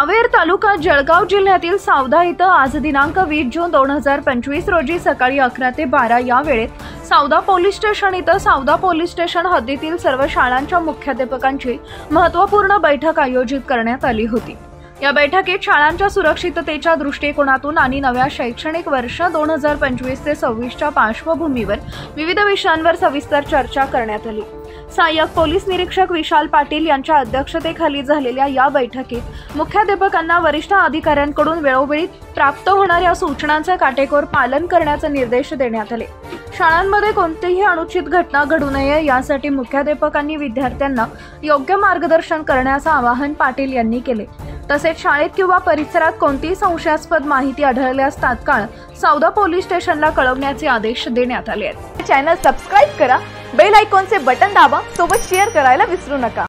रावेर तालुका जळगाव जिल्ह्यातील सावदा इथं आज दिनांक 20 जून 2025 रोजी सकाळी 11 ते 12 या वेळेत सावदा पोलीस स्टेशन इथं सावदा पोलीस स्टेशन हद्दीतील सर्व शाळांच्या मुख्याध्यापकांची महत्त्वपूर्ण बैठक आयोजित करण्यात आली होती। या बैठकीत शाळांच्या सुरक्षिततेच्या दृष्टिकोनातून आणि नव्या शैक्षणिक वर्ष 2025 ते 26 च्या पार्श्वभूमीवर विविध विषयांवर सविस्तर चर्चा करण्यात आली। सहाय्यक पोलीस निरीक्षक विशाल पाटील यांच्या अध्यक्षतेखाली झालेल्या या बैठकीत मुख्याध्यापकांना वरिष्ठ अधिकाऱ्यांकडून वेळोवेळी प्राप्त होणाऱ्या सूचनांचे काटेकोर पालन करण्याचे निर्देश देण्यात आले। शाळांमध्ये कोणतीही अनुचित घटना घडू नये यासाठी मुख्याध्यापकांनी विद्यार्थ्यांना योग्य मार्गदर्शन करण्याचे आवाहन पाटील यांनी केले। तसेच शाळेत किंवा परिसरात कोणतीही संशयास्पद माहिती आढळल्यास तात्काळ सावदा पोलीस स्टेशनला कळवण्याचे आदेश देण्यात आले आहेत। चॅनल सबस्क्राइब करा, बेल आयकॉनचे बटन दाबा, सोबत शेअर करायला विसरू नका।